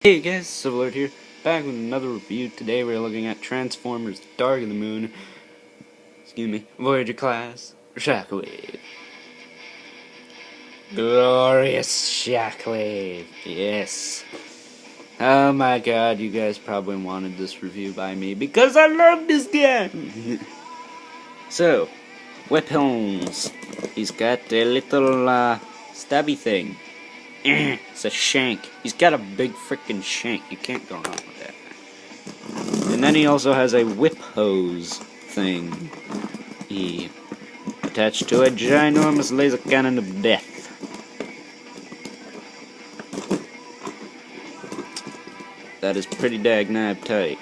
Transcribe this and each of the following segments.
Hey guys, Civilord here, back with another review. Today we're looking at Transformers Dark of the Moon, Voyager class, Shockwave. Glorious Shockwave, yes. Oh my god, you guys probably wanted this review by me because I love this guy. So, weapons. He's got a little stabby thing. It's a shank. He's got a big freaking shank. You can't go wrong with that. And then he also has a whip hose thing. He attached to a ginormous laser cannon of death. That is pretty dagnab tight.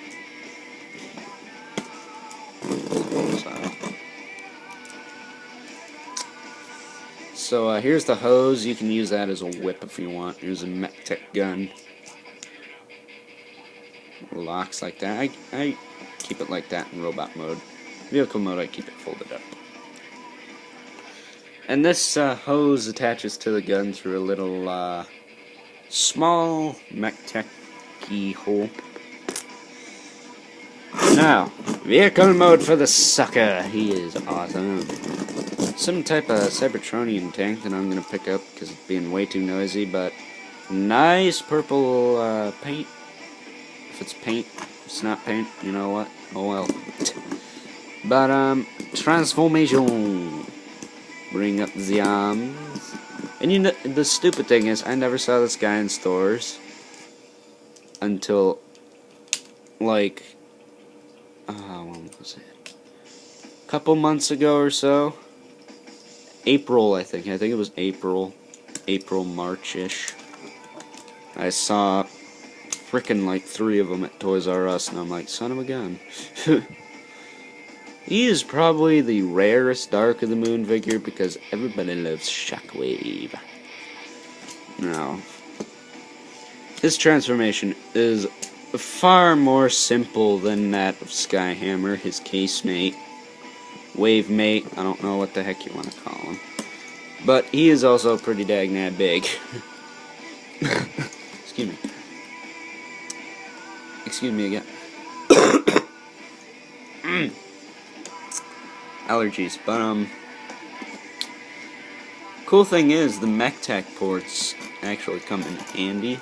So here's the hose. You can use that as a whip if you want. Here's a MechTech gun. Locks like that. I keep it like that in robot mode. Vehicle mode, I keep it folded up. And this hose attaches to the gun through a little small MechTech keyhole. Now, vehicle mode for the sucker. He is awesome. Some type of Cybertronian tank that I'm gonna pick up because it's being way too noisy, but nice purple paint. If it's paint, if it's not paint, you know what? Oh well. But transformation. Bring up the arms. And you know, the stupid thing is, I never saw this guy in stores until like when was it? A couple months ago or so. April, I think. I think it was April, March-ish. I saw frickin' like 3 of them at Toys R Us, and I'm like, son of a gun. He is probably the rarest Dark of the Moon figure because everybody loves Shockwave. Now, his transformation is far more simple than that of Skyhammer, his casemate. Wave mate, I don't know what the heck you want to call him. But he is also pretty dagnab big. Excuse me. Excuse me again. Allergies. But, cool thing is, the MechTech ports actually come in handy,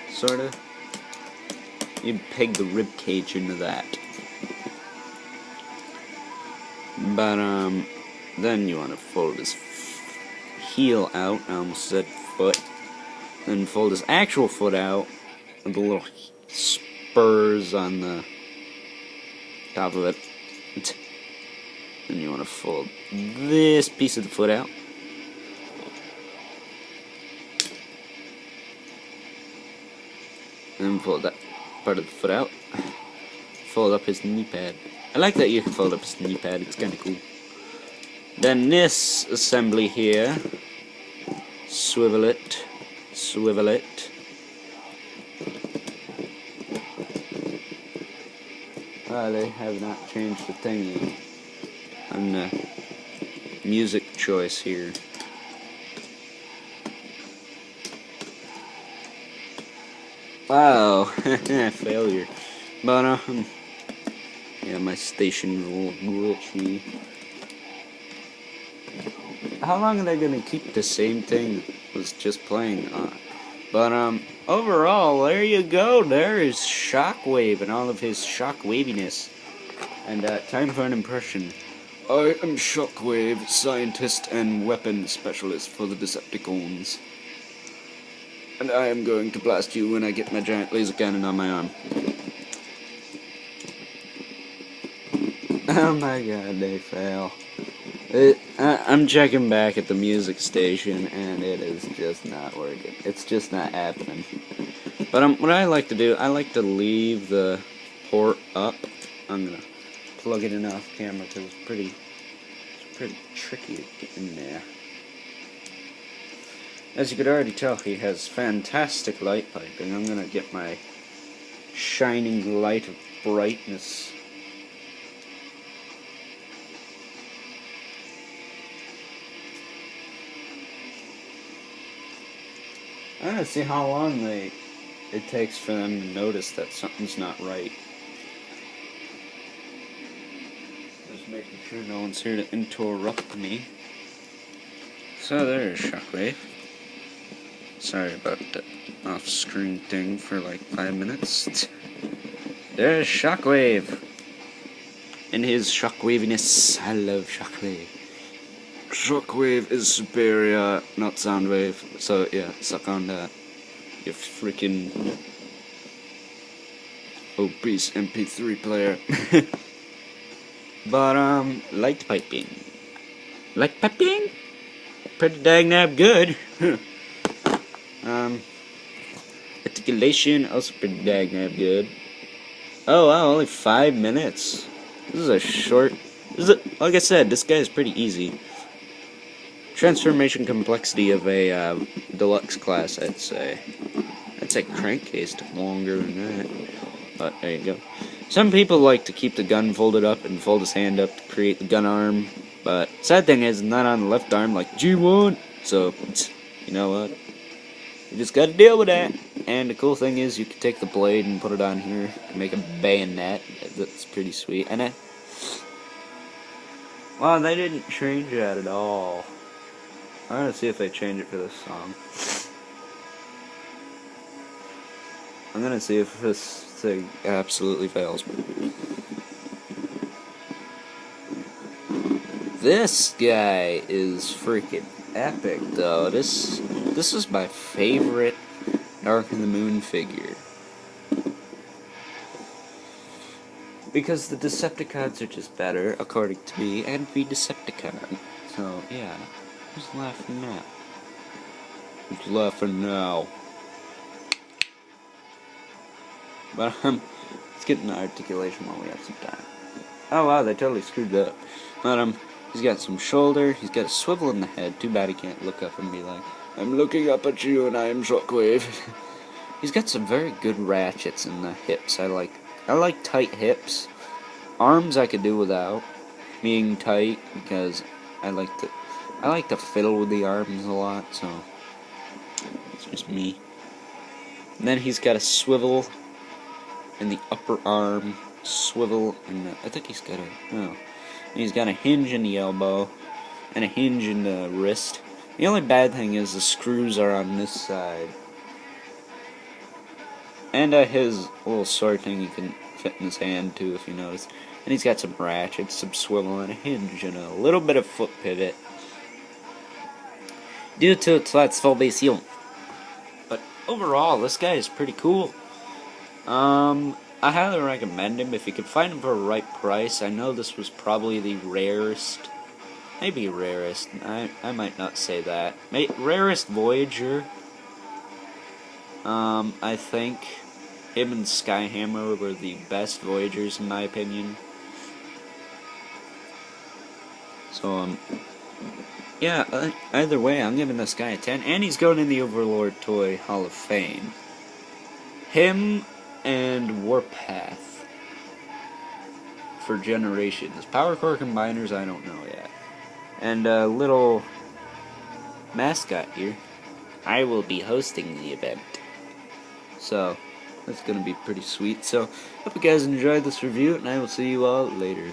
sorta. You peg the rib cage into that. But, then you want to fold his heel out. I almost said foot. Then fold his actual foot out with the little spurs on the top of it. Then you want to fold this piece of the foot out. And then fold that part of the foot out. Fold up his knee pad. I like that you can fold up his knee pad, it's kinda cool. Then this assembly here, swivel it, swivel it. They have not changed the thing yet on the music choice here. Wow, failure. But, yeah, my station's a little glitchy. How long are they gonna keep the same thing that was just playing on? But, overall, there you go. There is Shockwave and all of his shockwaviness. And, time for an impression. I am Shockwave, scientist and weapon specialist for the Decepticons. And I am going to blast you when I get my giant laser cannon on my arm. Oh my god, they fail. I'm checking back at the music station, and it is just not working. It's just not happening. But what I like to do, I like to leave the port up. I'm gonna plug it in off camera because it's pretty tricky to get in there. As you could already tell, he has fantastic light piping. I'm gonna get my shining light of brightness. I want to see how long they it takes for them to notice that something's not right. Just making sure no one's here to interrupt me. So there's Shockwave. Sorry about the off-screen thing for like 5 minutes. There's Shockwave. In his shockwaviness, I love Shockwave. Shockwave is superior, not Soundwave. So yeah, suck on that. You freaking obese MP3 player. But light piping. Light piping? Pretty dang nab good. Articulation also pretty dang nab good. Oh wow, only 5 minutes. This is a short. Like I said, this guy is pretty easy. Transformation complexity of a deluxe class, I'd say. I'd say crankcase took longer than that. But there you go. Some people like to keep the gun folded up and fold his hand up to create the gun arm. But sad thing is, not on the left arm like G1. So, you know what? You just gotta deal with that. And the cool thing is, you can take the blade and put it on here and make a bayonet. That's pretty sweet. And wow, they didn't change that at all. I'm gonna see if they change it for this song. I'm gonna see if this thing absolutely fails. This guy is freaking epic, though. This is my favorite Dark of the Moon figure. Because the Decepticons are just better, according to me, and be Decepticon. So, yeah. Who's laughing now? Who's laughing now? But, let's get into articulation while we have some time. Oh wow, they totally screwed up. But, he's got some shoulder, he's got a swivel in the head. Too bad he can't look up and be like, I'm looking up at you and I am Shockwave. He's got some very good ratchets in the hips. I like tight hips. Arms I could do without being tight because I like to fiddle with the arms a lot, so it's just me. And then he's got a swivel in the upper arm, swivel in the, I think he's got and he's got a hinge in the elbow and a hinge in the wrist. The only bad thing is the screws are on this side. And his little sword thing you can fit in his hand too, if you notice. And he's got some ratchets, some swivel, and a hinge, and a little bit of foot pivot. Due to transformation. But overall, this guy is pretty cool. I highly recommend him if you can find him for a right price. I know this was probably the rarest. Maybe rarest. I might not say that. Rarest Voyager. I think him and Skyhammer were the best Voyagers in my opinion. So, yeah, either way, I'm giving this guy a 10. And he's going in the Overlord Toy Hall of Fame. Him and Warpath for Generations. Power Core Combiners, I don't know yet. And a little mascot here. I will be hosting the event. So, that's going to be pretty sweet. So, hope you guys enjoyed this review, and I will see you all later.